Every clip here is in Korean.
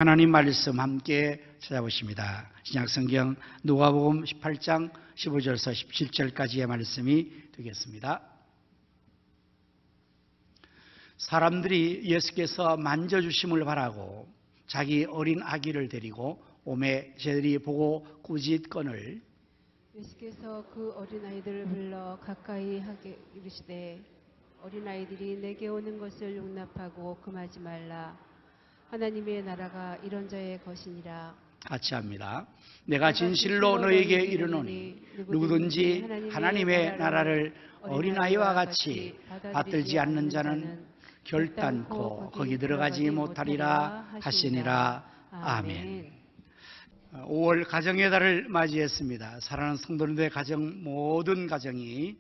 하나님 말씀 함께 찾아보십니다. 신약성경 누가복음 18장 15절에서 17절까지의 말씀이 되겠습니다. 사람들이 예수께서 만져주심을 바라고 자기 어린 아기를 데리고 오매 저들이 보고 꾸짖거늘 예수께서 그 어린아이들을 불러 가까이 하게 이르시되 어린아이들이 내게 오는 것을 용납하고 금하지 말라. 하나님의 나라가 이런 자의 것이니라. 같이 합니다. 내가 진실로 너에게 이르노니 누구든지 하나님의 나라를 어린아이와 같이 받들지 않는 자는 결단코 거기 들어가지 못하리라 하시니라. 아멘. 5월 가정의 달을 맞이했습니다. 사랑하는 성도님들의 가정, 모든 가정이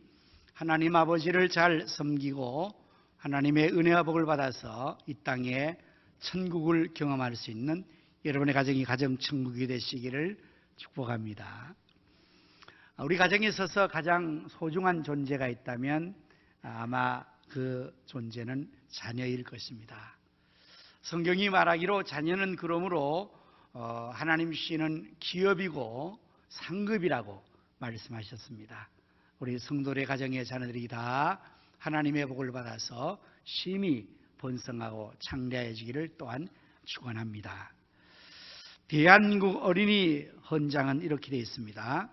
하나님 아버지를 잘 섬기고 하나님의 은혜와 복을 받아서 이 땅에 천국을 경험할 수 있는 여러분의 가정이 가정천국이 되시기를 축복합니다. 우리 가정에 있어서 가장 소중한 존재가 있다면 아마 그 존재는 자녀일 것입니다. 성경이 말하기로 자녀는 그러므로 하나님 주시는 기업이고 상급이라고 말씀하셨습니다. 우리 성도의 가정의 자녀들이 다 하나님의 복을 받아서 심히 번성하고 창대해지기를 또한 축원합니다. 대한민국 어린이 헌장은 이렇게 되어 있습니다.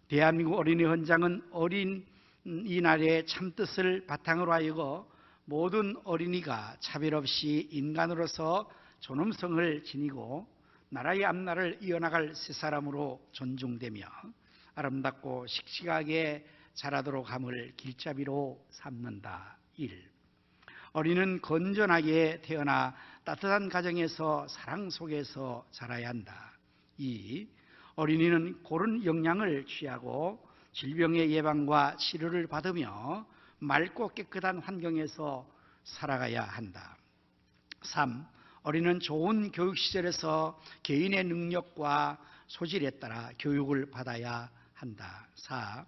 대한민국 어린이 헌장은 어린이날의 참뜻을 바탕으로 하여 모든 어린이가 차별 없이 인간으로서 존엄성을 지니고 나라의 앞날을 이어나갈 새 사람으로 존중되며 아름답고 씩씩하게 자라도록 함을 길잡이로 삼는다. 1. 어린이는 건전하게 태어나 따뜻한 가정에서 사랑 속에서 자라야 한다. 2. 어린이는 고른 영양을 취하고 질병의 예방과 치료를 받으며 맑고 깨끗한 환경에서 살아가야 한다. 3. 어린이는 좋은 교육시설에서 개인의 능력과 소질에 따라 교육을 받아야 한다. 4.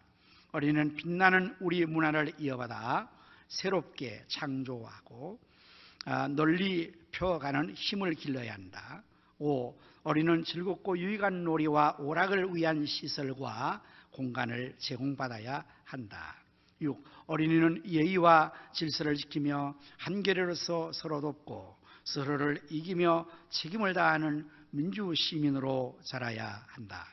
어린이는 빛나는 우리 문화를 이어받아 새롭게 창조하고 널리 펴가는 힘을 길러야 한다. 5. 어린이는 즐겁고 유익한 놀이와 오락을 위한 시설과 공간을 제공받아야 한다. 6. 어린이는 예의와 질서를 지키며 한결에로서 서로 돕고 서로를 이기며 책임을 다하는 민주시민으로 자라야 한다.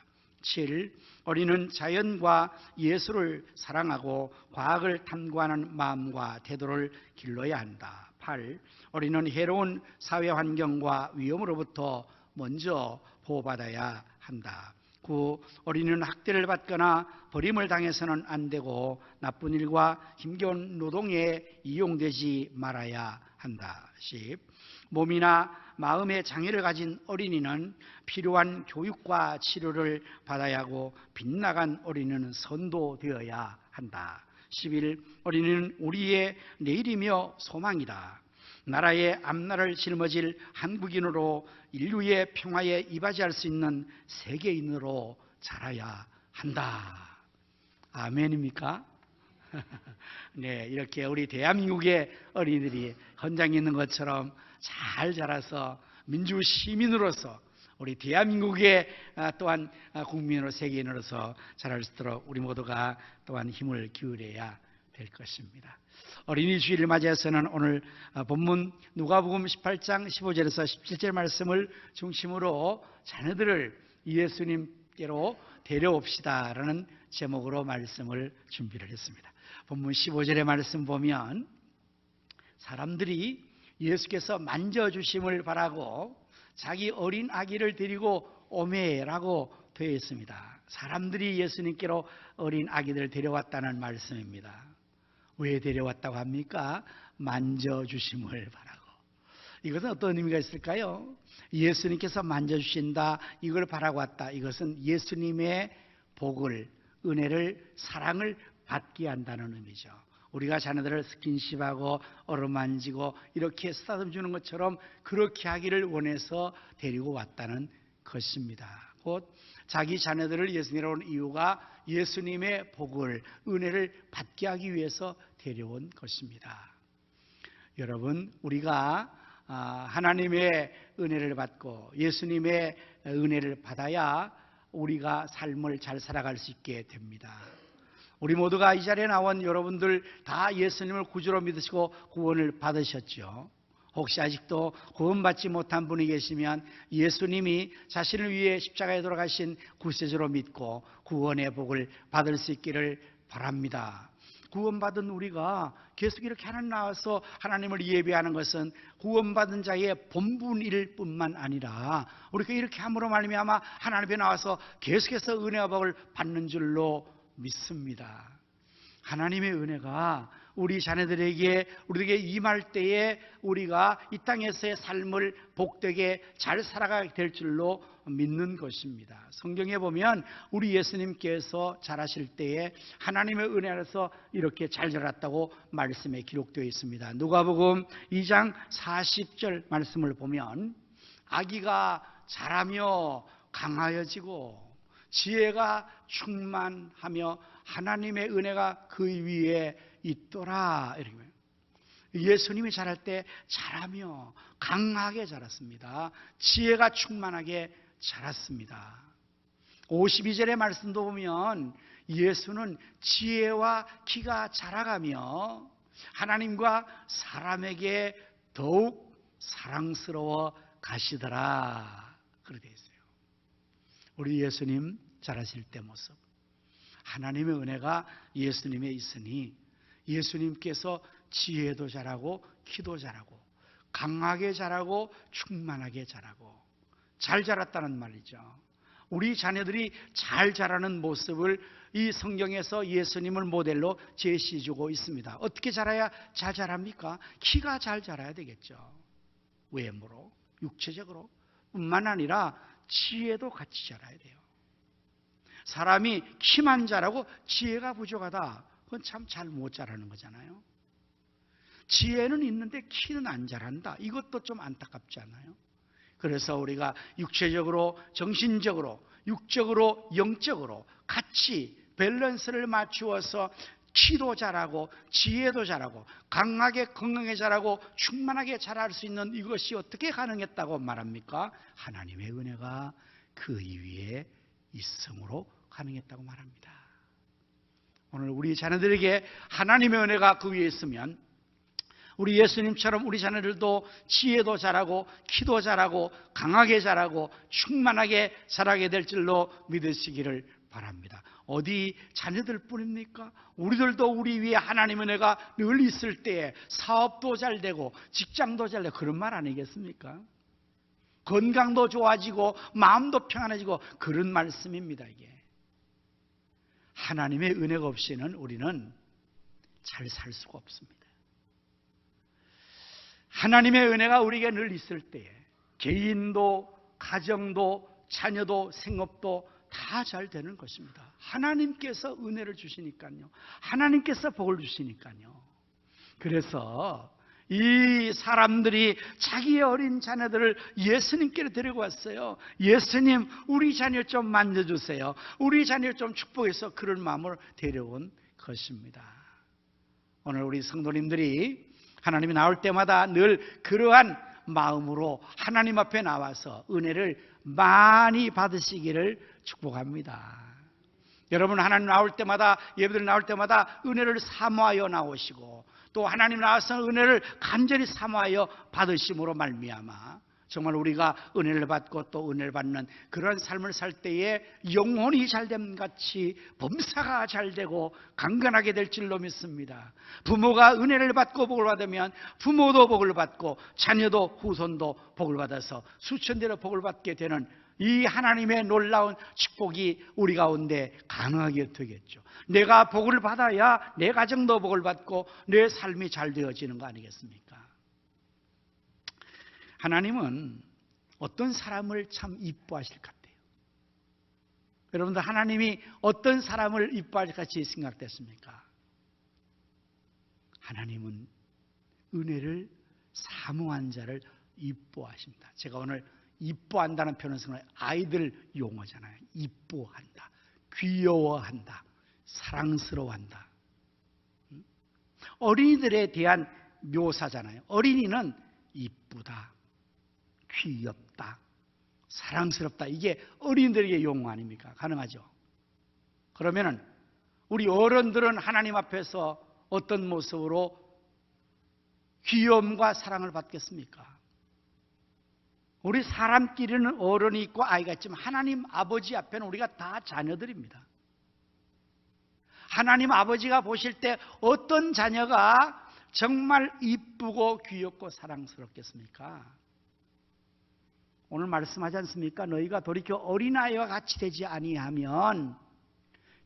7. 어린이는 자연과 예술을 사랑하고 과학을 탐구하는 마음과 태도를 길러야 한다. 8. 어린이는 해로운 사회 환경과 위험으로부터 먼저 보호받아야 한다. 9. 어린이는 학대를 받거나 버림을 당해서는 안 되고 나쁜 일과 힘겨운 노동에 이용되지 말아야 한다. 10. 몸이나 마음의 장애를 가진 어린이는 필요한 교육과 치료를 받아야 하고 빗나간 어린이는 선도되어야 한다. 11. 어린이는 우리의 내일이며 소망이다. 나라의 앞날을 짊어질 한국인으로 인류의 평화에 이바지할 수 있는 세계인으로 자라야 한다. 아멘입니까? 네, 이렇게 우리 대한민국의 어린이들이 헌장에 있는 것처럼 잘 자라서 민주 시민으로서 우리 대한민국의 또한 국민으로 세계인으로서 자랄 수 있도록 우리 모두가 또한 힘을 기울여야 될 것입니다. 어린이 주일을 맞이해서는 오늘 본문 누가복음 18장 15절에서 17절 말씀을 중심으로 자녀들을 예수님께로 데려옵시다라는 제목으로 말씀을 준비를 했습니다. 본문 15절의 말씀 보면 사람들이 예수께서 만져주심을 바라고 자기 어린 아기를 데리고 오매라고 되어 있습니다. 사람들이 예수님께로 어린 아기들을 데려왔다는 말씀입니다. 왜 데려왔다고 합니까? 만져주심을 바라고. 이것은 어떤 의미가 있을까요? 예수님께서 만져주신다, 이걸 바라고 왔다. 이것은 예수님의 복을, 은혜를, 사랑을 받게 한다는 의미죠. 우리가 자녀들을 스킨십하고 어루만지고 이렇게 쓰다듬 주는 것처럼 그렇게 하기를 원해서 데리고 왔다는 것입니다. 곧 자기 자녀들을 예수님으로 온 이유가 예수님의 복을, 은혜를 받게 하기 위해서 데려온 것입니다. 여러분, 우리가 하나님의 은혜를 받고 예수님의 은혜를 받아야 우리가 삶을 잘 살아갈 수 있게 됩니다. 우리 모두가 이 자리에 나온 여러분들 다 예수님을 구주로 믿으시고 구원을 받으셨죠. 혹시 아직도 구원받지 못한 분이 계시면 예수님이 자신을 위해 십자가에 돌아가신 구세주로 믿고 구원의 복을 받을 수 있기를 바랍니다. 구원받은 우리가 계속 이렇게 하나님 나와서 하나님을 예배하는 것은 구원받은 자의 본분일 뿐만 아니라 우리가 이렇게 함으로 말미암아 하나님 앞에 나와서 계속해서 은혜와 복을 받는 줄로 믿습니다. 하나님의 은혜가 우리 자녀들에게 우리에게 임할 때에 우리가 이 땅에서의 삶을 복되게 잘 살아가게 될 줄로 믿는 것입니다. 성경에 보면 우리 예수님께서 자라실 때에 하나님의 은혜 안에서 이렇게 잘 자랐다고 말씀에 기록되어 있습니다. 누가복음 2장 40절 말씀을 보면 아기가 자라며 강하여지고 지혜가 충만하며 하나님의 은혜가 그 위에 있더라. 이렇게 예수님이 자랄 때 자라며 강하게 자랐습니다. 지혜가 충만하게 자랐습니다. 52절의 말씀도 보면 예수는 지혜와 키가 자라가며 하나님과 사람에게 더욱 사랑스러워 가시더라. 그렇게 되어 있어요. 우리 예수님 자라실 때 모습, 하나님의 은혜가 예수님에 있으니 예수님께서 지혜도 자라고 키도 자라고 강하게 자라고 충만하게 자라고 잘 자랐다는 말이죠. 우리 자녀들이 잘 자라는 모습을 이 성경에서 예수님을 모델로 제시해주고 있습니다. 어떻게 자라야 잘 자랍니까? 키가 잘 자라야 되겠죠. 외모로, 육체적으로 뿐만 아니라 지혜도 같이 자라야 돼요. 사람이 키만 자라고 지혜가 부족하다, 그건 참 잘 못 자라는 거잖아요. 지혜는 있는데 키는 안 자란다, 이것도 좀 안타깝지 않아요? 그래서 우리가 육체적으로, 정신적으로, 육적으로, 영적으로 같이 밸런스를 맞추어서 키도 자라고 지혜도 자라고 강하게 건강하게 자라고 충만하게 자랄 수 있는 이것이 어떻게 가능했다고 말합니까? 하나님의 은혜가 그 위에 있음으로 가능했다고 말합니다. 오늘 우리 자녀들에게 하나님의 은혜가 그 위에 있으면 우리 예수님처럼 우리 자녀들도 지혜도 자라고 키도 자라고 강하게 자라고 충만하게 자라게 될 줄로 믿으시기를 바랍니다. 어디 자녀들 뿐입니까? 우리들도 우리 위에 하나님의 은혜가 늘 있을 때에 사업도 잘 되고 직장도 잘 되고 그런 말 아니겠습니까? 건강도 좋아지고 마음도 평안해지고 그런 말씀입니다. 이게 하나님의 은혜가 없이는 우리는 잘 살 수가 없습니다. 하나님의 은혜가 우리에게 늘 있을 때에 개인도 가정도 자녀도 생업도 다 잘 되는 것입니다. 하나님께서 은혜를 주시니까요. 하나님께서 복을 주시니까요. 그래서 이 사람들이 자기의 어린 자녀들을 예수님께로 데리고 왔어요. 예수님, 우리 자녀 좀 만져주세요. 우리 자녀 좀 축복해서 그런 마음을 데려온 것입니다. 오늘 우리 성도님들이 하나님이 나올 때마다 늘 그러한 마음으로 하나님 앞에 나와서 은혜를 많이 받으시기를 축복합니다. 여러분, 하나님 나올 때마다, 예배들 나올 때마다 은혜를 사모하여 나오시고 또 하나님 나와서 은혜를 간절히 사모하여 받으심으로 말미암아 정말 우리가 은혜를 받고 또 은혜를 받는 그런 삶을 살 때에 영혼이 잘됨 같이 범사가 잘되고 강건하게 될 줄로 믿습니다. 부모가 은혜를 받고 복을 받으면 부모도 복을 받고 자녀도 후손도 복을 받아서 수천대로 복을 받게 되는 이 하나님의 놀라운 축복이 우리 가운데 가능하게 되겠죠. 내가 복을 받아야 내 가정도 복을 받고 내 삶이 잘 되어지는 거 아니겠습니까? 하나님은 어떤 사람을 참 이뻐하실 것 같아요. 여러분들, 하나님이 어떤 사람을 이뻐할 것 같이 생각됐습니까? 하나님은 은혜를 사모한 자를 이뻐하십니다. 제가 오늘 이뻐한다는 표현을 쓰는 아이들 용어잖아요. 이뻐한다, 귀여워한다, 사랑스러워한다. 어린이들에 대한 묘사잖아요. 어린이는 이쁘다, 귀엽다, 사랑스럽다. 이게 어린이들에게 용어 아닙니까? 가능하죠? 그러면은 우리 어른들은 하나님 앞에서 어떤 모습으로 귀여움과 사랑을 받겠습니까? 우리 사람끼리는 어른이 있고 아이가 있지만 하나님 아버지 앞에는 우리가 다 자녀들입니다. 하나님 아버지가 보실 때 어떤 자녀가 정말 이쁘고 귀엽고 사랑스럽겠습니까? 오늘 말씀하지 않습니까? 너희가 돌이켜 어린아이와 같이 되지 아니하면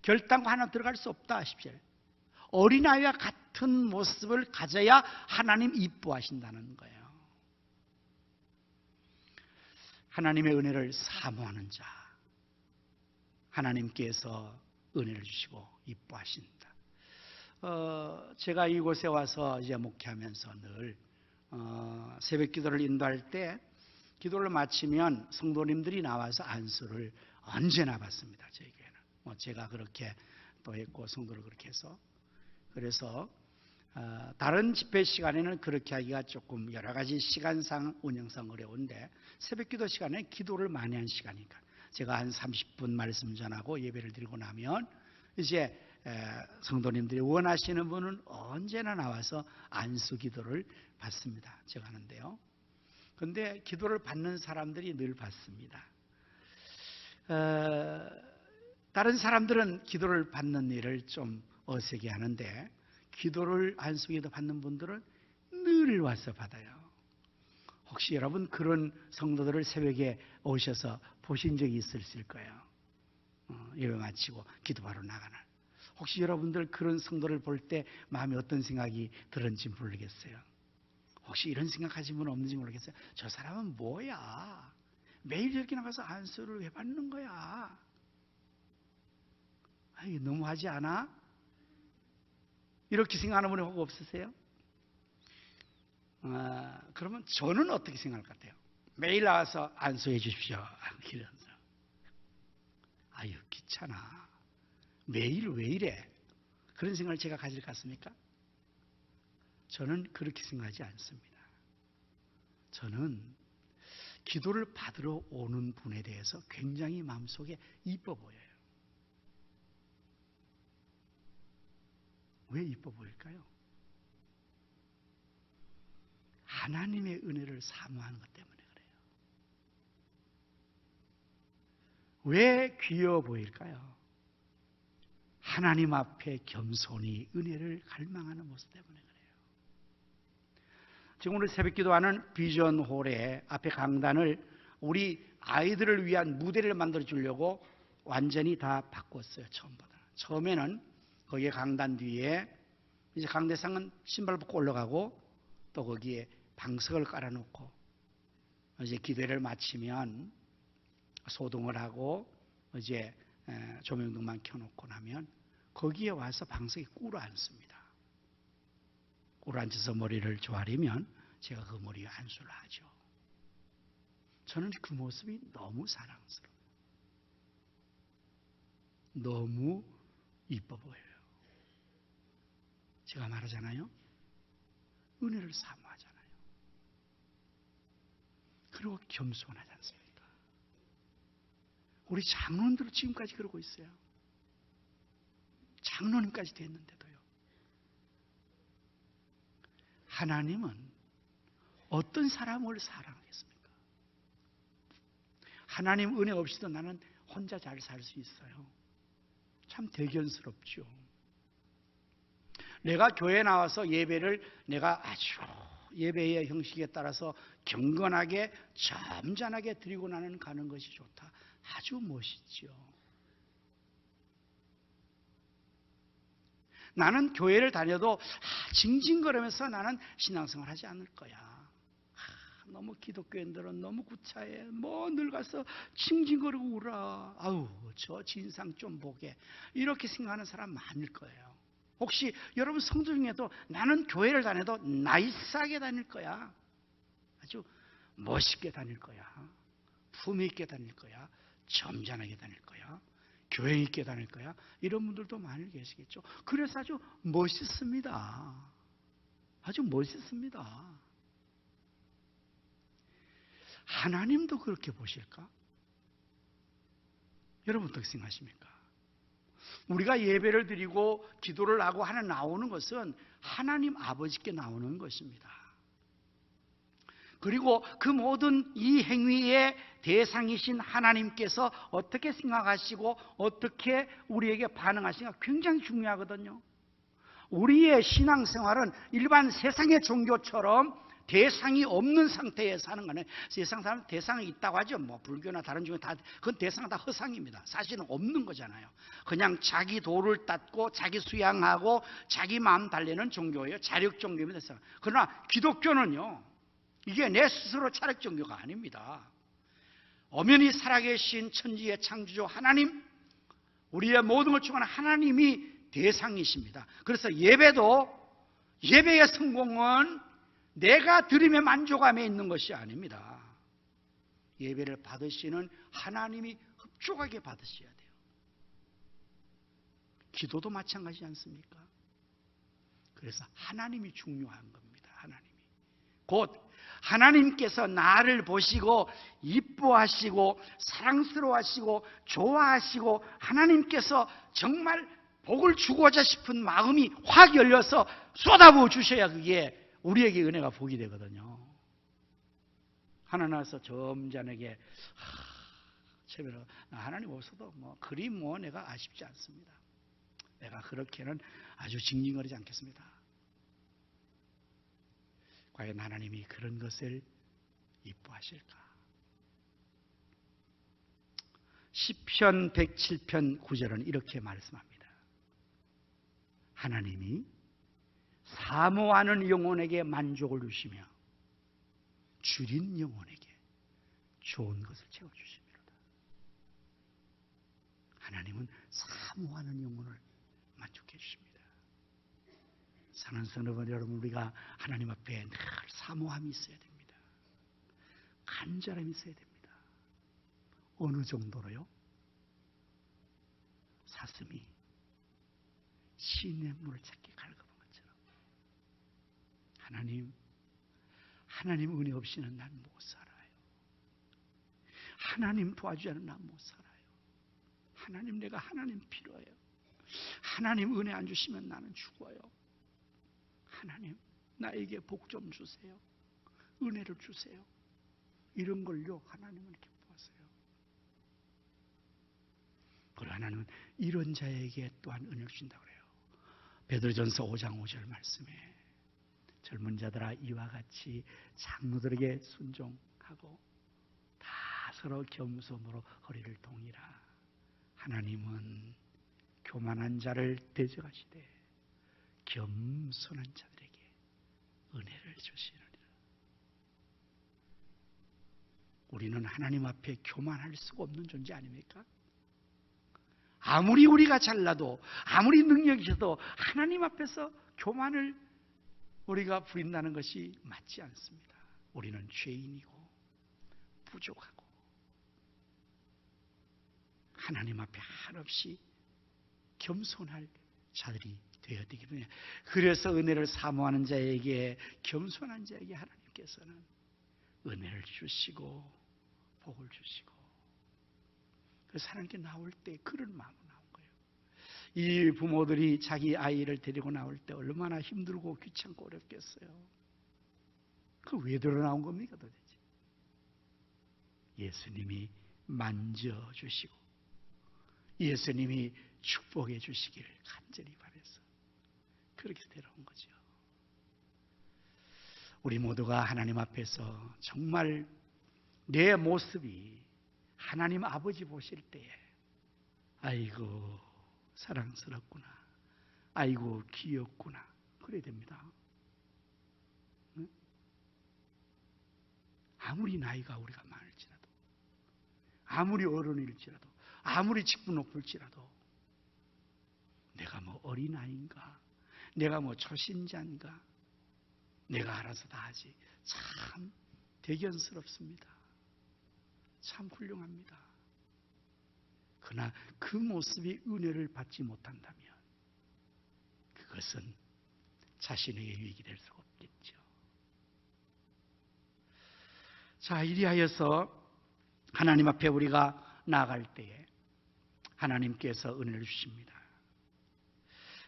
결단과 하나 들어갈 수 없다. 10절. 어린아이와 같은 모습을 가져야 하나님 이뻐하신다는 거예요. 하나님의 은혜를 사모하는 자, 하나님께서 은혜를 주시고 이뻐하신다. 제가 이곳에 와서 이제 목회하면서 늘 새벽 기도를 인도할 때 기도를 마치면 성도님들이 나와서 안수를 언제나 받습니다. 저희 교회는. 제가 그렇게 또 했고 성도를 그렇게 해서. 그래서 다른 집회 시간에는 그렇게 하기가 조금 여러 가지 시간상 운영상 어려운데 새벽 기도 시간에 기도를 많이 한 시간이니까 제가 한 30분 말씀 전하고 예배를 드리고 나면 이제 성도님들이 원하시는 분은 언제나 나와서 안수 기도를 받습니다. 제가 하는데요. 그런데 기도를 받는 사람들이 늘 받습니다. 다른 사람들은 기도를 받는 일을 좀 어색해 하는데 기도를 안수기도 받는 분들은 늘 와서 받아요. 혹시 여러분 그런 성도들을 새벽에 오셔서 보신 적이 있으실 거예요. 예배 마치고 기도하러 나가는. 혹시 여러분들 그런 성도를 볼 때 마음에 어떤 생각이 들었는지 모르겠어요. 혹시 이런 생각하신 분 없는지 모르겠어요. 저 사람은 뭐야? 매일 이렇게 나가서 안수를 왜 받는 거야? 아이, 너무하지 않아? 이렇게 생각하는 분이 혹 없으세요? 그러면 저는 어떻게 생각할 것 같아요? 매일 나와서 안수해 주십시오. 이러면서. 아유, 귀찮아. 매일 왜 이래? 그런 생각을 제가 가질 것 같습니까? 저는 그렇게 생각하지 않습니다. 저는 기도를 받으러 오는 분에 대해서 굉장히 마음속에 이뻐 보여요. 왜 이뻐 보일까요? 하나님의 은혜를 사모하는 것 때문에 그래요. 왜 귀여워 보일까요? 하나님 앞에 겸손히 은혜를 갈망하는 모습 때문에 그래요. 지금 오늘 새벽 기도하는 비전홀의 앞에 강단을 우리 아이들을 위한 무대를 만들어 주려고 완전히 다 바꿨어요. 처음보다. 처음에는 거기에 강단 뒤에 이제 강대상은 신발 벗고 올라가고 또 거기에 방석을 깔아놓고 이제 기도를 마치면 소동을 하고 이제 조명등만 켜놓고 나면 거기에 와서 방석에 꿇어 앉습니다. 꿇어 앉아서 머리를 조아리면 제가 그 머리에 안수를 하죠. 저는 그 모습이 너무 사랑스러워요. 너무 이뻐 보여요. 제가 말하잖아요. 은혜를 사모하잖아요. 그리고 겸손하지 않습니까? 우리 장로님들은 지금까지 그러고 있어요. 장로님까지 됐는데도요. 하나님은 어떤 사람을 사랑하겠습니까? 하나님 은혜 없이도 나는 혼자 잘 살 수 있어요. 참 대견스럽죠. 내가 교회에 나와서 예배를 내가 아주 예배의 형식에 따라서 경건하게 점잖하게 드리고 나는 가는 것이 좋다. 아주 멋있죠. 나는 교회를 다녀도 징징거리면서 나는 신앙생활 하지 않을 거야. 너무 기독교인들은 너무 구차해. 뭐 늘 가서 징징거리고 울어. 아우 저 진상 좀 보게. 이렇게 생각하는 사람 많을 거예요. 혹시 여러분 성도 중에도 나는 교회를 다녀도 나이스하게 다닐 거야. 아주 멋있게 다닐 거야. 품위 있게 다닐 거야. 점잖하게 다닐 거야. 교회 있게 다닐 거야. 이런 분들도 많이 계시겠죠. 그래서 아주 멋있습니다. 아주 멋있습니다. 하나님도 그렇게 보실까? 여러분 어떻게 생각하십니까? 우리가 예배를 드리고 기도를 하고 하나 나오는 것은 하나님 아버지께 나오는 것입니다. 그리고 그 모든 이 행위의 대상이신 하나님께서 어떻게 생각하시고 어떻게 우리에게 반응하시는가 굉장히 중요하거든요. 우리의 신앙생활은 일반 세상의 종교처럼 대상이 없는 상태에서 하는 거는, 세상 사람은 대상이 있다고 하죠. 뭐 불교나 다른 종교 다 그건 대상은 다 허상입니다. 사실은 없는 거잖아요. 그냥 자기 도를 닦고 자기 수양하고 자기 마음 달래는 종교예요. 자력 종교입니다. 그러나 기독교는요, 이게 내 스스로 자력 종교가 아닙니다. 엄연히 살아계신 천지의 창조주 하나님, 우리의 모든 걸 주관하는 하나님이 대상이십니다. 그래서 예배의 성공은 내가 드림에 만족함에 있는 것이 아닙니다. 예배를 받으시는 하나님이 흡족하게 받으셔야 돼요. 기도도 마찬가지지 않습니까? 그래서 하나님이 중요한 겁니다. 하나님이. 곧 하나님께서 나를 보시고 이뻐하시고 사랑스러워하시고 좋아하시고 하나님께서 정말 복을 주고자 싶은 마음이 확 열려서 쏟아부어 주셔야 그게 우리에게 은혜가 복이 되거든요. 하나님께서 점잖게 제대로 하나님 없어도 그리 내가 아쉽지 않습니다. 내가 그렇게는 아주 징징거리지 않겠습니다. 과연 하나님이 그런 것을 이뻐하실까? 시편 107편 9절은 이렇게 말씀합니다. 하나님이 사모하는 영혼에게 만족을 주시며 줄인 영혼에게 좋은 것을 채워주십니다. 하나님은 사모하는 영혼을 만족해 주십니다. 사랑하는 성도 여러분, 우리가 하나님 앞에 늘 사모함이 있어야 됩니다. 간절함이 있어야 됩니다. 어느 정도로요? 사슴이 시냇물을 찾기 갈급한 것처럼 하나님 은혜 없이는 난 못 살아요. 하나님 도와주지 않으면 난 못 살아요. 하나님, 내가 하나님 필요해요. 하나님 은혜 안 주시면 나는 죽어요. 하나님, 나에게 복 좀 주세요. 은혜를 주세요. 이런 걸요, 하나님은 기뻐하세요. 그리고 하나님은 이런 자에게 또한 은혜를 주신다고 그래요. 베드로전서 5장 5절 말씀에 젊은 자들아 이와 같이 장로들에게 순종하고 다 서로 겸손으로 허리를 동이라. 하나님은 교만한 자를 대적하시되 겸손한 자들에게 은혜를 주시느니라. 우리는 하나님 앞에 교만할 수가 없는 존재 아닙니까? 아무리 우리가 잘나도 아무리 능력이 있어도 하나님 앞에서 교만을 우리가 부린다는 것이 맞지 않습니다. 우리는 죄인이고 부족하고 하나님 앞에 한없이 겸손할 자들이 되어야 되기 때문에, 그래서 은혜를 사모하는 자에게, 겸손한 자에게 하나님께서는 은혜를 주시고 복을 주시고, 그래서 하나님께 나올 때 그런 마음으로 나온 거예요. 이 부모들이 자기 아이를 데리고 나올 때 얼마나 힘들고 귀찮고 어렵겠어요. 그 왜 들어 나온 겁니까 도대체? 예수님이 만져주시고 예수님이 축복해 주시기를 간절히 바라서 그렇게 데려온 거죠. 우리 모두가 하나님 앞에서 정말 내 모습이 하나님 아버지 보실 때에 아이고 사랑스럽구나, 아이고 귀엽구나, 그래야 됩니다. 아무리 나이가 우리가 많을지라도, 아무리 어른일지라도, 아무리 직분 높을지라도, 내가 뭐 어린아이인가, 내가 뭐 초신자인가, 내가 알아서 다 하지, 참 대견스럽습니다. 참 훌륭합니다. 그러나 그 모습이 은혜를 받지 못한다면 그것은 자신에게 유익이 될 수가 없겠죠. 자, 이리하여서 하나님 앞에 우리가 나아갈 때에 하나님께서 은혜를 주십니다.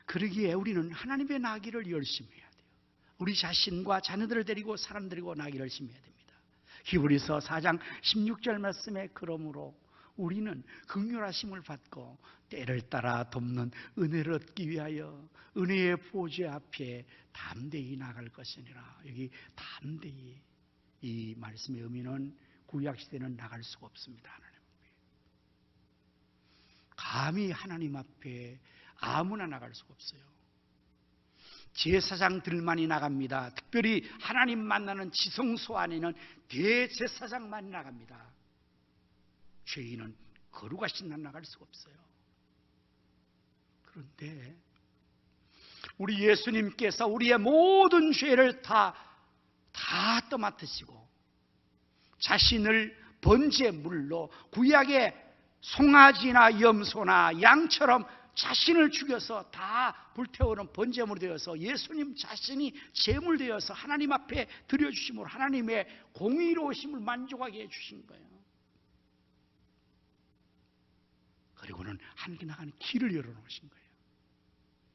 그러기에 우리는 하나님의 나기를 열심히 해야 돼요. 우리 자신과 자녀들을 데리고 사람 데리고 나기를 열심히 해야 됩니다. 히브리서 4장 16절 말씀에 그러므로 우리는 긍휼하심을 받고 때를 따라 돕는 은혜를 얻기 위하여 은혜의 보좌 앞에 담대히 나갈 것이니라. 여기 담대히, 이 말씀의 의미는 구약시대는 나갈 수가 없습니다. 하나님 앞에. 감히 하나님 앞에 아무나 나갈 수가 없어요. 제사장들만이 나갑니다. 특별히 하나님 만나는 지성소 안에는 대제사장만이 나갑니다. 죄인은 거룩하신 난 나갈 수가 없어요. 그런데 우리 예수님께서 우리의 모든 죄를 다 떠맡으시고 자신을 번제물로 구약의 송아지나 염소나 양처럼 자신을 죽여서 다 불태우는 번제물이 되어서 예수님 자신이 제물 되어서 하나님 앞에 드려주심으로 하나님의 공의로우심을 만족하게 해주신 거예요. 그리고는 하나님께 나가는 길을 열어놓으신 거예요.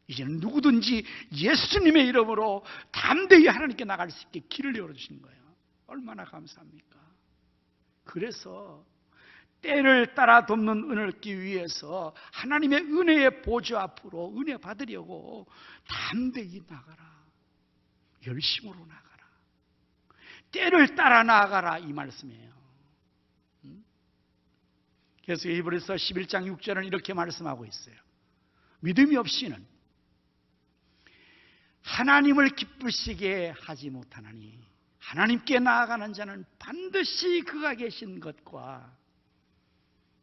이제는 누구든지 예수님의 이름으로 담대히 하나님께 나갈 수 있게 길을 열어주신 거예요. 얼마나 감사합니까? 그래서 때를 따라 돕는 은혜를 얻기 위해서 하나님의 은혜의 보좌 앞으로 은혜 받으려고 담대히 나가라. 열심으로 나가라. 때를 따라 나가라, 이 말씀이에요. 그래서 히브리서 11장 6절은 이렇게 말씀하고 있어요. 믿음이 없이는 하나님을 기쁘시게 하지 못하나니 하나님께 나아가는 자는 반드시 그가 계신 것과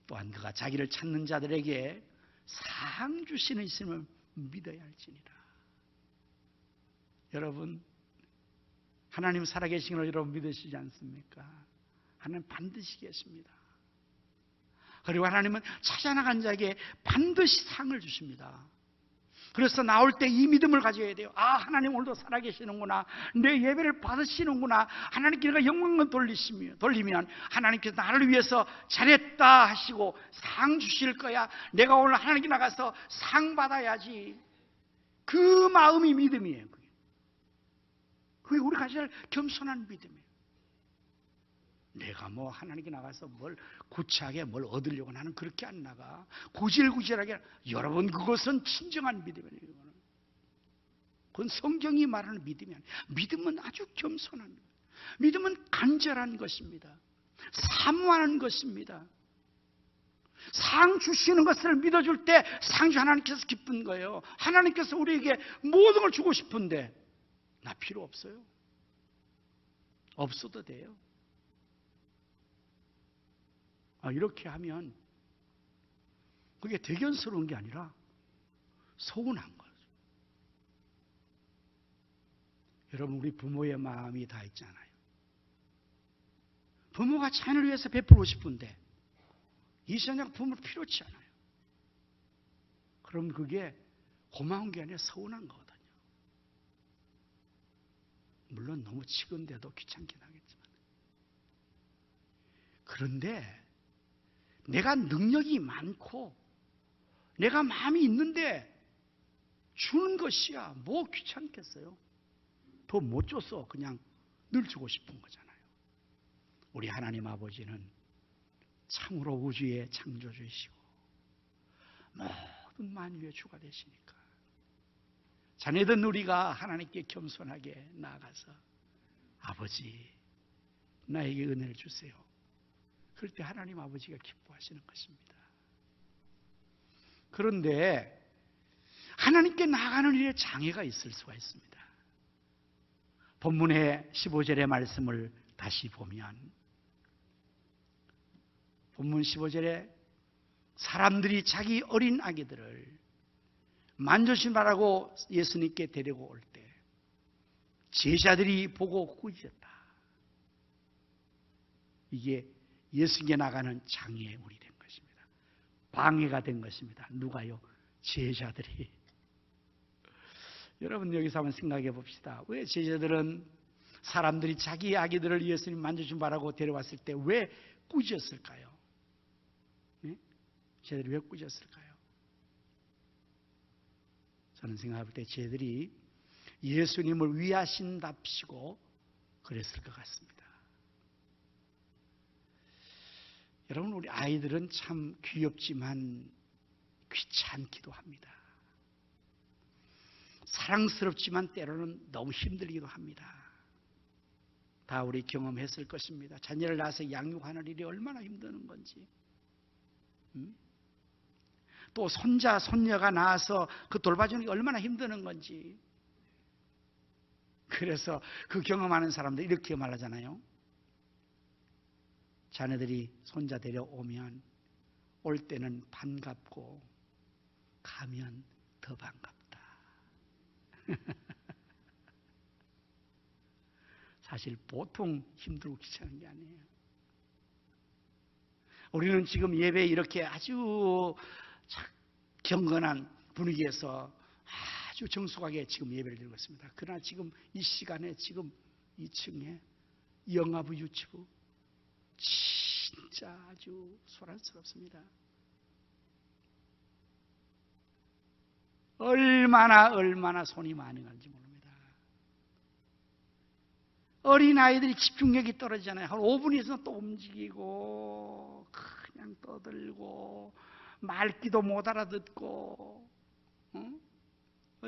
또한 그가 자기를 찾는 자들에게 상 주시는 있음을 믿어야 할지니라. 여러분, 하나님 살아계신 걸 여러분 믿으시지 않습니까? 하나님 반드시 계십니다. 그리고 하나님은 찾아나간 자에게 반드시 상을 주십니다. 그래서 나올 때 이 믿음을 가져야 돼요. 아, 하나님 오늘도 살아계시는구나. 내 예배를 받으시는구나. 하나님께 내가 영광을 돌리면 하나님께서 나를 위해서 잘했다 하시고 상 주실 거야. 내가 오늘 하나님께 나가서 상 받아야지. 그 마음이 믿음이에요. 그게 우리가 가져야 할 겸손한 믿음이에요. 내가 뭐 하나님께 나가서 뭘 구차하게 뭘 얻으려고 나는 그렇게 안 나가. 구질구질하게. 여러분, 그것은 진정한 믿음이에요. 그건 성경이 말하는 믿음이 아니에요. 믿음은 아주 겸손한 거예요. 믿음은 간절한 것입니다. 사모하는 것입니다. 상 주시는 것을 믿어줄 때 상주 하나님께서 기쁜 거예요. 하나님께서 우리에게 모든 걸 주고 싶은데 나 필요 없어요. 없어도 돼요. 이렇게 하면 그게 대견스러운 게 아니라 서운한 거죠. 여러분, 우리 부모의 마음이 다 있잖아요. 부모가 자녀를 위해서 베풀고 싶은데 이 세상 부모를 필요치 않아요. 그럼 그게 고마운 게 아니라 서운한 거거든요. 물론 너무 치근데도 귀찮긴 하겠지만. 그런데 내가 능력이 많고 내가 마음이 있는데 주는 것이야 뭐 귀찮겠어요? 더 못 줘서 그냥 늘 주고 싶은 거잖아요. 우리 하나님 아버지는 참으로 우주의 창조주이시고 모든 만유의 주가 되시니까 자녀된 우리가 하나님께 겸손하게 나아가서 아버지 나에게 은혜를 주세요. 그럴 때 하나님 아버지가 기뻐하시는 것입니다. 그런데 하나님께 나가는 일에 장애가 있을 수가 있습니다. 본문의 15절의 말씀을 다시 보면 본문 15절에 사람들이 자기 어린 아기들을 만져주시라고 예수님께 데리고 올 때 제자들이 보고 꾸짖었다. 이게 예수님께 나가는 장애물이 된 것입니다. 방해가 된 것입니다. 누가요? 제자들이. 여러분, 여기서 한번 생각해 봅시다. 왜 제자들은 사람들이 자기 아기들을 예수님 만져좀 바라고 데려왔을 때 왜 꾸짖었을까요? 네? 쟤들이 왜 꾸짖었을까요? 저는 생각할 때 쟤들이 예수님을 위하신답시고 그랬을 것 같습니다. 여러분, 우리 아이들은 참 귀엽지만 귀찮기도 합니다. 사랑스럽지만 때로는 너무 힘들기도 합니다. 다 우리 경험했을 것입니다. 자녀를 낳아서 양육하는 일이 얼마나 힘드는 건지. 또 손자, 손녀가 나와서 그 돌봐주는 게 얼마나 힘드는 건지. 그래서 그 경험하는 사람들 이렇게 말하잖아요. 자녀들이 손자 데려오면 올 때는 반갑고 가면 더 반갑다. 사실 보통 힘들고 귀찮은 게 아니에요. 우리는 지금 예배 이렇게 아주 경건한 분위기에서 아주 정숙하게 지금 예배를 드리고 있습니다. 그러나 지금 이 시간에 지금 2층에 영아부 유치부 진짜 아주 소란스럽습니다. 얼마나 손이 많이 가는지 모릅니다. 어린아이들이 집중력이 떨어지잖아요. 한 5분 있으면 또 움직이고 그냥 떠들고 말귀도 못 알아듣고.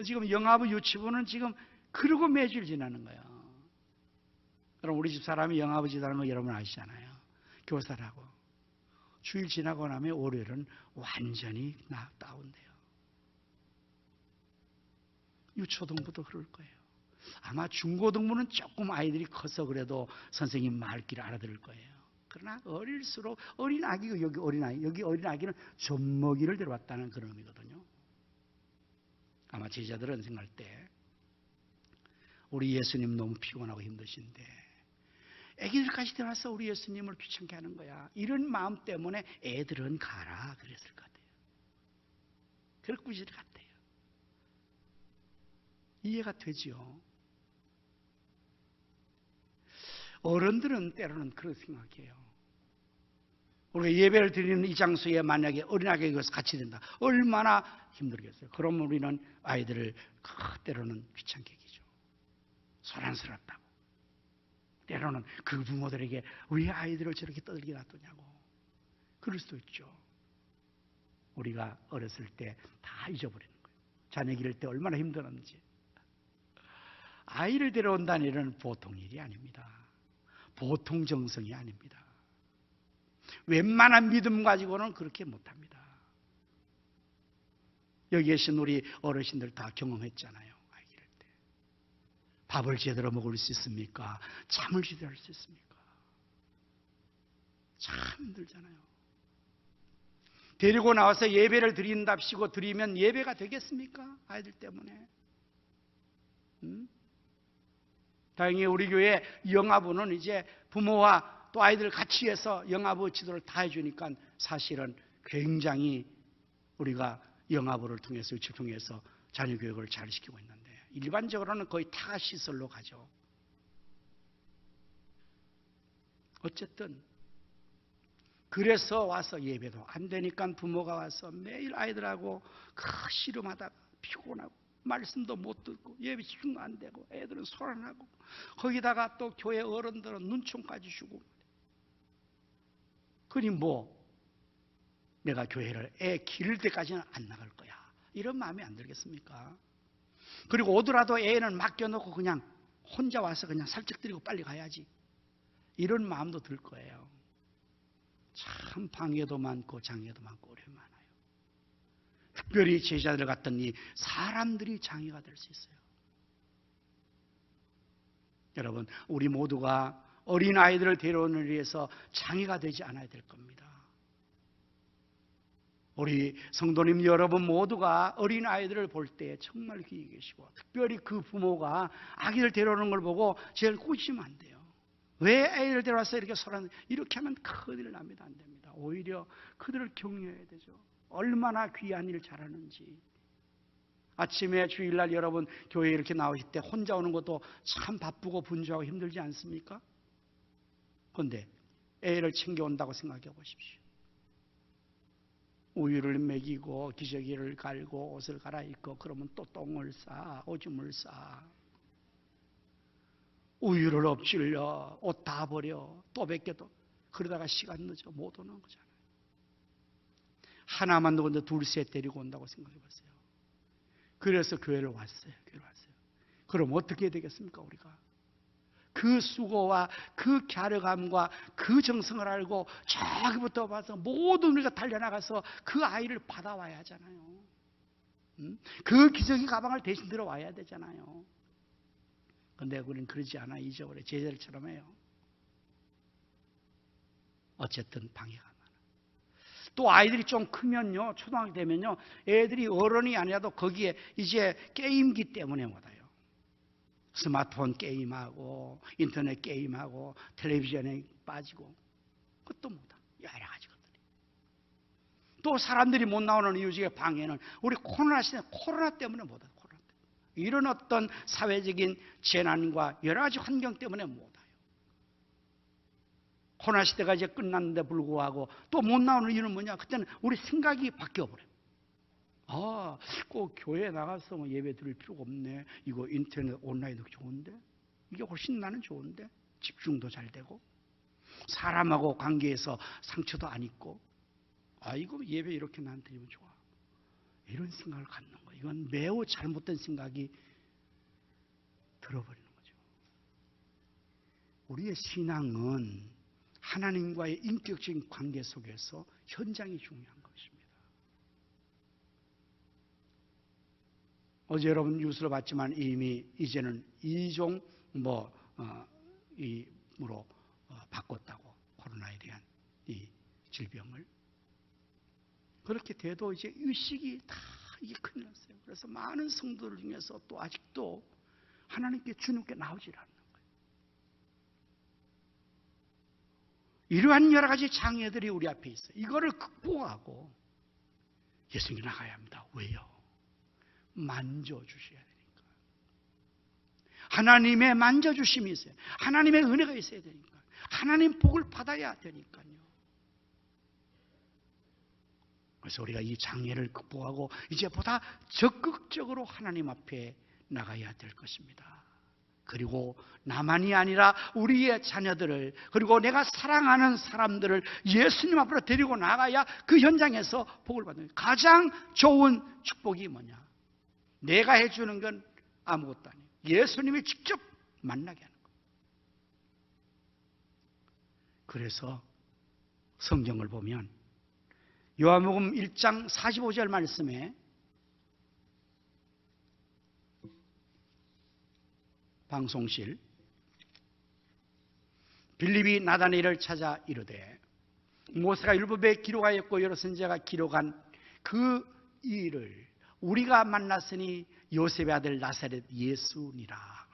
지금 영아부 유치부는 지금 그러고 매주를 지나는 거예요. 그럼 우리 집 사람이 영아부 지나는 거 여러분 아시잖아요. 교사라고. 주일 지나고 나면 월요일은 완전히 다운돼요. 유초등부도 그럴 거예요. 아마 중고등부는 조금 아이들이 커서 그래도 선생님 말귀를 알아들을 거예요. 그러나 어릴수록 어린아기가 여기 어린아기는 젖먹이를 데려왔다는 그런 의미거든요. 아마 제자들은 생각할 때 우리 예수님 너무 피곤하고 힘드신데 애기들까지 데려와서 우리 예수님을 귀찮게 하는 거야. 이런 마음 때문에 애들은 가라 그랬을 것 같아요. 그럴 꾸짖을 것 같아요. 이해가 되지요. 어른들은 때로는 그렇게 생각해요. 우리가 예배를 드리는 이 장소에 만약에 어린아이가 같이 된다. 얼마나 힘들겠어요. 그럼 우리는 아이들을 때로는 귀찮게 해기죠. 소란스럽다고. 때로는 그 부모들에게 왜 아이들을 저렇게 떠들게 놔두냐고. 그럴 수도 있죠. 우리가 어렸을 때 다 잊어버리는 거예요. 자녀 기를 때 얼마나 힘들었는지. 아이를 데려온다는 일은 보통 일이 아닙니다. 보통 정성이 아닙니다. 웬만한 믿음 가지고는 그렇게 못합니다. 여기 계신 우리 어르신들 다 경험했잖아요. 아이 기를 때. 밥을 제대로 먹을 수 있습니까? 잠을 제대로 할 수 있습니까? 참 힘들잖아요. 데리고 나와서 예배를 드린답시고 드리면 예배가 되겠습니까? 아이들 때문에. 다행히 우리 교회 영아부는 이제 부모와 또 아이들 같이 해서 영아부 지도를 다 해주니까 사실은 굉장히 우리가 영아부를 통해서 유치를 통해서 자녀 교육을 잘 시키고 있는데 일반적으로는 거의 다 시설로 가죠. 어쨌든 그래서 와서 예배도 안 되니까 부모가 와서 매일 아이들하고 씨름하다가 피곤하고 말씀도 못 듣고 예배 집중도 안 되고 애들은 소란하고 거기다가 또 교회 어른들은 눈총까지 주고 그니 뭐 내가 교회를 애 기를 때까지는 안 나갈 거야 이런 마음이 안 들겠습니까? 그리고 오더라도 애는 맡겨놓고 그냥 혼자 와서 그냥 살짝 드리고 빨리 가야지 이런 마음도 들 거예요. 참 방해도 많고 장애도 많고 어려움이 많아요. 특별히 제자들 같은 이 사람들이 장애가 될 수 있어요. 여러분 우리 모두가 어린아이들을 데려오는 위해서 장애가 되지 않아야 될 겁니다. 우리 성도님 여러분 모두가 어린아이들을 볼 때 정말 귀히 계시고 특별히 그 부모가 아기를 데려오는 걸 보고 제일 꾸짖으면 안 돼요. 왜 아이를 데려와서 이렇게 이렇게 하면 큰일 납니다. 안 됩니다. 오히려 그들을 격려해야 되죠. 얼마나 귀한 일 잘하는지 아침에 주일날 여러분 교회에 이렇게 나오실 때 혼자 오는 것도 참 바쁘고 분주하고 힘들지 않습니까? 그런데 애를 챙겨온다고 생각해 보십시오. 우유를 먹이고 기저귀를 갈고 옷을 갈아입고 그러면 또 똥을 싸, 오줌을 싸. 우유를 엎질러, 옷 다 버려, 또 벗겨도 그러다가 시간 늦어 못 오는 거잖아요. 하나만 누군데 둘셋 데리고 온다고 생각해 보세요. 그래서 교회를 왔어요. 그럼 어떻게 해야 되겠습니까, 우리가? 그 수고와 그 갸려감과 그 정성을 알고 저기부터 봐서 모든 우리가 달려나가서 그 아이를 받아와야 하잖아요. 그 기저귀 가방을 대신 들어와야 되잖아요. 근데 우리는 그러지 않아. 잊어버려. 제자들처럼 해요. 어쨌든 방해가 많아. 또 아이들이 좀 크면요, 초등학교 되면요, 애들이 어른이 아니라도 거기에 이제 게임기 때문에 못 와요. 스마트폰 게임하고 인터넷 게임하고 텔레비전에 빠지고 그것도 못하. 여러 가지 것들이. 또 사람들이 못 나오는 이유 중에 방해는 우리 코로나 시대 코로나 때문에 못 와요. 코로나 때문에. 이런 어떤 사회적인 재난과 여러 가지 환경 때문에 못 와요. 코로나 시대가 이제 끝났는데 불구하고 또 못 나오는 이유는 뭐냐? 그때는 우리 생각이 바뀌어버려요. 꼭 교회에 나가서 뭐 예배 드릴 필요가 없네. 이거 인터넷 온라인도 좋은데? 이게 훨씬 나는 좋은데? 집중도 잘 되고 사람하고 관계에서 상처도 안 있고 이거 예배 이렇게 난 드리면 좋아. 이런 생각을 갖는 거예요. 이건 매우 잘못된 생각이 들어버리는 거죠. 우리의 신앙은 하나님과의 인격적인 관계 속에서 현장이 중요한 것입니다. 어제 여러분 뉴스를 봤지만 이미 이제는 2종 이로 바꿨다고, 코로나에 대한 이 질병을. 그렇게 돼도 이제 의식이 다 이게 큰일 났어요. 그래서 많은 성도들 중에서 또 아직도 하나님께 주님께 나오질 않는 거예요. 이러한 여러 가지 장애들이 우리 앞에 있어요. 이거를 극복하고 예수님께 나가야 합니다. 왜요? 만져주셔야 되니까. 하나님의 만져주심이 있어요. 하나님의 은혜가 있어야 되니까. 하나님 복을 받아야 되니까요. 그래서 우리가 이 장애를 극복하고 이제 보다 적극적으로 하나님 앞에 나가야 될 것입니다. 그리고 나만이 아니라 우리의 자녀들을, 그리고 내가 사랑하는 사람들을 예수님 앞으로 데리고 나가야 그 현장에서 복을 받는 거예요. 가장 좋은 축복이 뭐냐? 내가 해주는 건 아무것도 아니에요. 예수님이 직접 만나게 하는 거예요. 그래서 성경을 보면 요한복음 1장 45절 말씀에 방송실 빌립이 나다나엘을 찾아 이르되 모세가 율법에 기록하였고 여러 선지자가 기록한 그 일을 우리가 만났으니 요셉의 아들 나사렛 예수니라.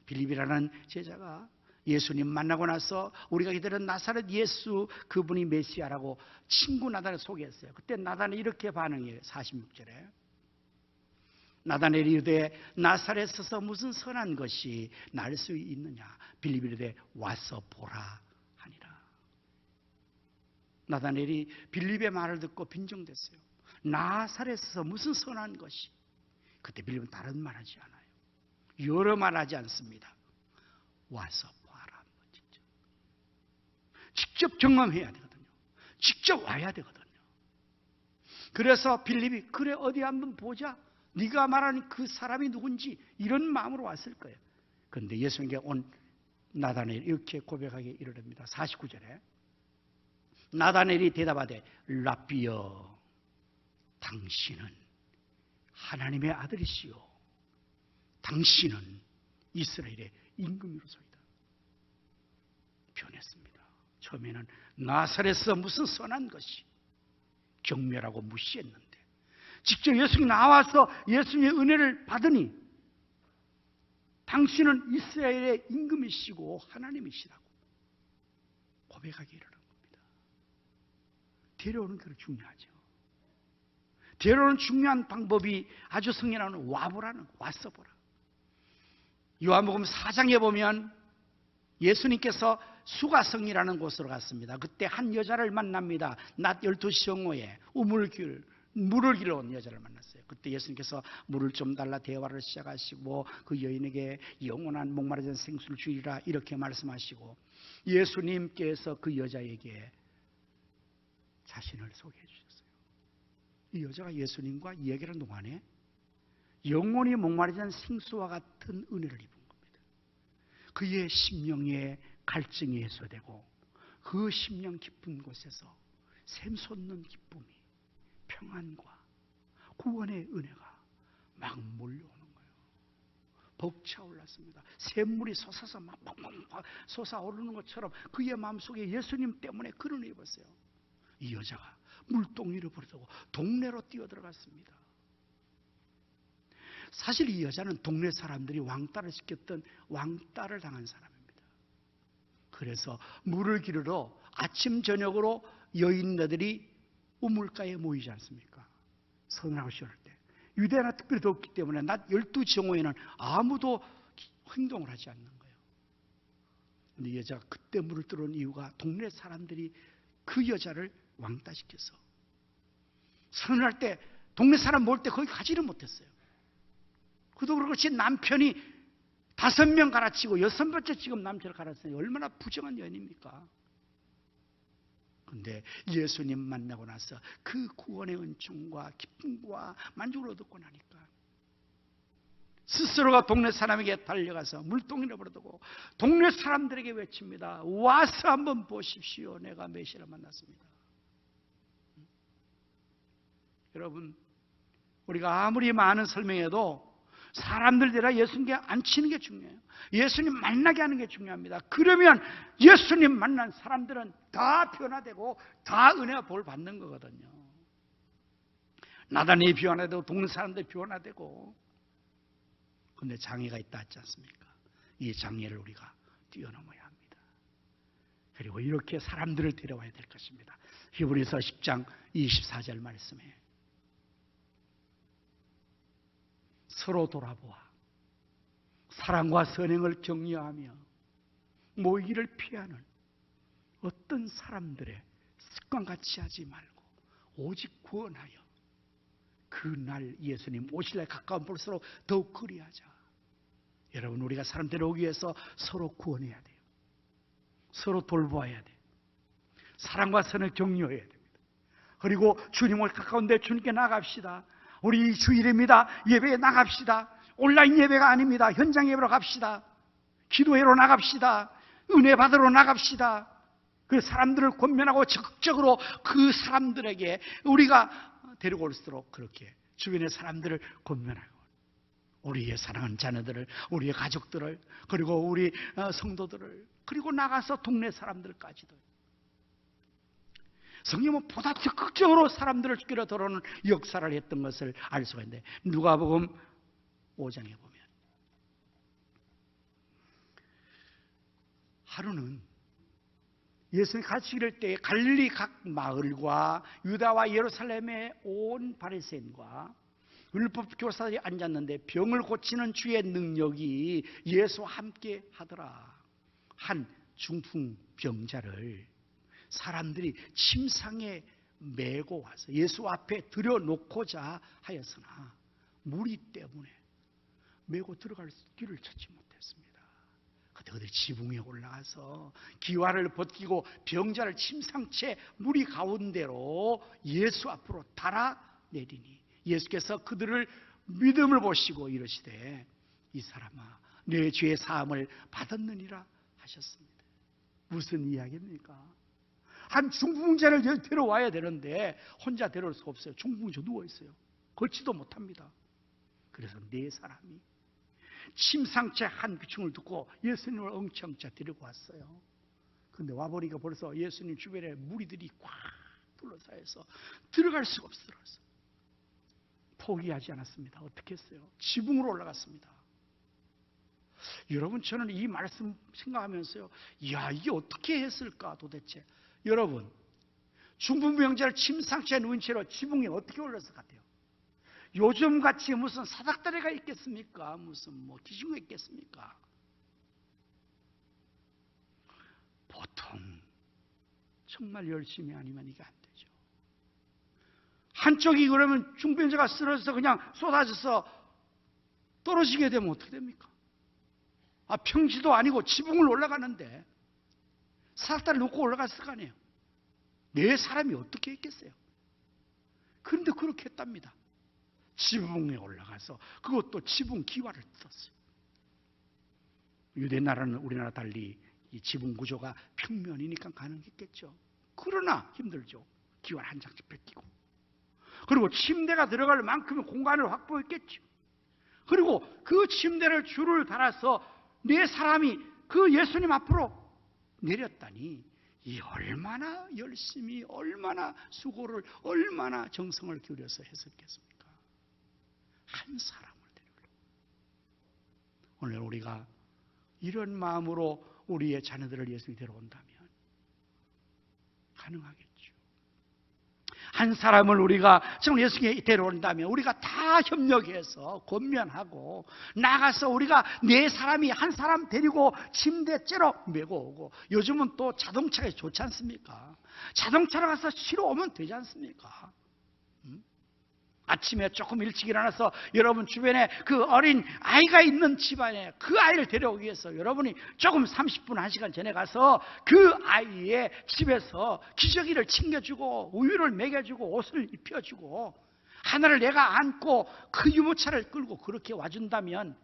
빌립이라는 제자가 예수님 만나고 나서 우리가 기다린 나사렛 예수, 그분이 메시아라고 친구 나다나엘 소개했어요. 그때 나다나엘이 이렇게 반응해요. 46절에 나다나엘이 이르되 나사렛에서 무슨 선한 것이 날 수 있느냐? 빌립이 이르되 와서 보라 하니라. 나다나엘이 빌립의 말을 듣고 빈정댔어요. 나사렛에서 무슨 선한 것이? 그때 빌립은 다른 말하지 않아요. 여러 말하지 않습니다. 와서 봐라. 직접 경험해야 되거든요. 직접 와야 되거든요. 그래서 빌립이 그래 어디 한번 보자. 네가 말하는 그 사람이 누군지 이런 마음으로 왔을 거예요. 그런데 예수님께 온 나다나엘 이렇게 고백하게 이르랍니다. 49절에 나다나엘이 대답하되 랍비여 당신은 하나님의 아들이시요 당신은 이스라엘의 임금이로소이다. 변했습니다. 처음에는 나사렛에서 무슨 선한 것이, 경멸하고 무시했는데 직접 예수님이 나와서 예수님의 은혜를 받으니 당신은 이스라엘의 임금이시고 하나님이시라고 고백하기 이르는 겁니다. 데려오는 게 중요하죠. 때로는 중요한 방법이 아주 성경에는 와보라는, 와서보라. 요한복음 4장에 보면 예수님께서 수가성이라는 곳으로 갔습니다. 그때 한 여자를 만납니다. 낮 12시 정오에 물을 길러 온 여자를 만났어요. 그때 예수님께서 물을 좀 달라 대화를 시작하시고 그 여인에게 영원한 목마르지 않은 생수를 주리라 이렇게 말씀하시고, 예수님께서 그 여자에게 자신을 소개해 주셨어요. 이 여자가 예수님과 이야기하는 동안에 영원히 목마르지 않은 생수와 같은 은혜를 입은 겁니다. 그의 심령의 갈증이 해소되고 그 심령 깊은 곳에서 샘솟는 기쁨이, 평안과 구원의 은혜가 막 몰려오는 거예요. 벅차올랐습니다. 샘물이 솟아서 막 솟아오르는 것처럼 그의 마음속에 예수님 때문에 그런 을 입었어요. 이 여자가 물동이를 버리고 동네로 뛰어들어갔습니다. 사실 이 여자는 동네 사람들이 왕따를 시켰던 왕따를 당한 사람입니다. 그래서 물을 기르러 아침 저녁으로 여인네들이 우물가에 모이지 않습니까? 선하고 쉬울 때. 유대나 특별히 덥기 때문에 낮 12시 정오에는 아무도 행동을 하지 않는 거예요. 근데 이 여자가 그때 물을 들어온 이유가 동네 사람들이 그 여자를 왕따시켜서 선을 때 동네 사람 모을 때 거기 가지를 못했어요. 그도 그렇지 남편이 5명 갈아치고 6번째 지금 남편을 갈아치니 얼마나 부정한 연입니까? 그런데 예수님 만나고 나서 그 구원의 은총과 기쁨과 만족을 얻고 나니까 스스로가 동네 사람에게 달려가서 물동이를 버려두고 동네 사람들에게 외칩니다. 와서 한번 보십시오. 내가 메시아를 만났습니다. 여러분, 우리가 아무리 많은 설명해도 사람들 데려 예수님께 앉히는 게 중요해요. 예수님 만나게 하는 게 중요합니다. 그러면 예수님 만난 사람들은 다 변화되고 다 은혜와 복을 받는 거거든요. 나단이 변화되고 동네 사람들이 변화되고. 그런데 장애가 있다 했지 않습니까? 이 장애를 우리가 뛰어넘어야 합니다. 그리고 이렇게 사람들을 데려와야 될 것입니다. 히브리서 10장 24절 말씀에 서로 돌아보아 사랑과 선행을 격려하며 모이기를 피하는 어떤 사람들의 습관같이 하지 말고 오직 구원하여 그날 예수님 오실 날 가까운 볼수록 더욱 그리하자. 여러분, 우리가 사람 데려오기 위해서 서로 구원해야 돼요. 서로 돌보아야 돼요. 사랑과 선을 격려해야 됩니다. 그리고 주님을 가까운데 주님께 나갑시다. 우리 주일입니다. 예배에 나갑시다. 온라인 예배가 아닙니다. 현장 예배로 갑시다. 기도회로 나갑시다. 은혜 받으러 나갑시다. 그 사람들을 권면하고 적극적으로 그 사람들에게 우리가 데리고 올수록 그렇게 주변의 사람들을 권면하고 우리의 사랑하는 자녀들을, 우리의 가족들을, 그리고 우리 성도들을, 그리고 나가서 동네 사람들까지도 성령은 보다 적극적으로 사람들을 끌어 들어오는 역사를 했던 것을 알 수가 있는데, 누가복음 5장에 보면 하루는 예수님이 같이 이럴 때 갈릴리 각 마을과 유다와 예루살렘의 온 바리새인과 율법 교사들이 앉았는데 병을 고치는 주의 능력이 예수와 함께 하더라. 한 중풍병자를 사람들이 침상에 메고 와서 예수 앞에 들여놓고자 하였으나 무리 때문에 메고 들어갈 길을 찾지 못했습니다. 그때 그들이 지붕에 올라가서 기와를 벗기고 병자를 침상채 무리 가운데로 예수 앞으로 달아내리니 예수께서 그들을 믿음을 보시고 이르시되 이 사람아 내 죄의 사함을 받았느니라 하셨습니다. 무슨 이야기입니까? 한 중풍자를 데려와야 되는데 혼자 데려올 수가 없어요. 중풍자 누워있어요. 걷지도 못합니다. 그래서 네 사람이 침상채 한 귀층을 듣고 예수님을 엉청차 데리고 왔어요. 그런데 와보니까 벌써 예수님 주변에 무리들이 꽉 둘러싸여서 들어갈 수가 없어서 포기하지 않았습니다. 어떻게 했어요? 지붕으로 올라갔습니다. 여러분, 저는 이 말씀 생각하면서요, 이야, 이게 어떻게 했을까 도대체. 여러분, 중풍병자를 침상채에 누운 채로 지붕에 어떻게 올랐을 것 같아요? 요즘같이 무슨 사닥다리가 있겠습니까? 무슨 뭐 기준가 있겠습니까? 보통 정말 열심히 아니면 이게 안 되죠. 한쪽이 그러면 중병자가 쓰러져서 그냥 쏟아져서 떨어지게 되면 어떻게 됩니까? 평지도 아니고 지붕을 올라가는데 사닥다리 놓고 올라갔을 거 아니에요. 내 사람이 어떻게 했겠어요? 그런데 그렇게 했답니다. 지붕에 올라가서 그것도 지붕 기와를 뜯었어요. 유대 나라는 우리나라 달리 이 지붕 구조가 평면이니까 가능했겠죠. 그러나 힘들죠. 기와를 한 장씩 뺏기고. 그리고 침대가 들어갈 만큼의 공간을 확보했겠죠. 그리고 그 침대를 줄을 달아서 네 사람이 그 예수님 앞으로 내렸다니 이 얼마나 열심히 얼마나 수고를 얼마나 정성을 기울여서 했었겠습니까? 한 사람을 데리고. 오늘 우리가 이런 마음으로 우리의 자녀들을 예수님이 데려온다면 가능하겠죠. 한 사람을 우리가 정말 예수님이 데려온다면 우리가 다 협력해서 권면하고 나가서 우리가 네 사람이 한 사람 데리고 침대째로 메고 오고, 요즘은 또 자동차가 좋지 않습니까? 자동차로 가서 실어 오면 되지 않습니까? 아침에 조금 일찍 일어나서 여러분 주변에 그 어린 아이가 있는 집안에 그 아이를 데려오기 위해서 여러분이 조금 30분, 1시간 전에 가서 그 아이의 집에서 기저귀를 챙겨주고 우유를 먹여주고 옷을 입혀주고 하나를 내가 안고 그 유모차를 끌고 그렇게 와준다면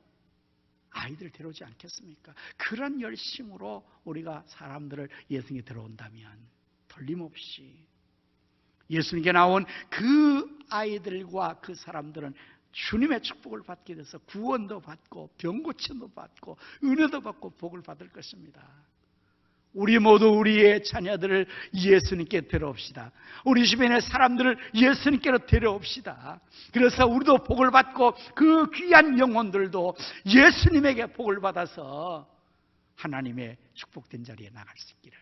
아이들을 데려오지 않겠습니까? 그런 열심으로 우리가 사람들을 예수님께 데려온다면 틀림없이 예수님께 나온 그 아이들과 그 사람들은 주님의 축복을 받게 돼서 구원도 받고 병고침도 받고 은혜도 받고 복을 받을 것입니다. 우리 모두 우리의 자녀들을 예수님께 데려옵시다. 우리 주변의 사람들을 예수님께로 데려옵시다. 그래서 우리도 복을 받고 그 귀한 영혼들도 예수님에게 복을 받아서 하나님의 축복된 자리에 나갈 수 있기를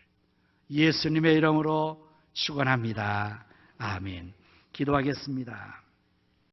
예수님의 이름으로 축원합니다. 아멘. 기도하겠습니다.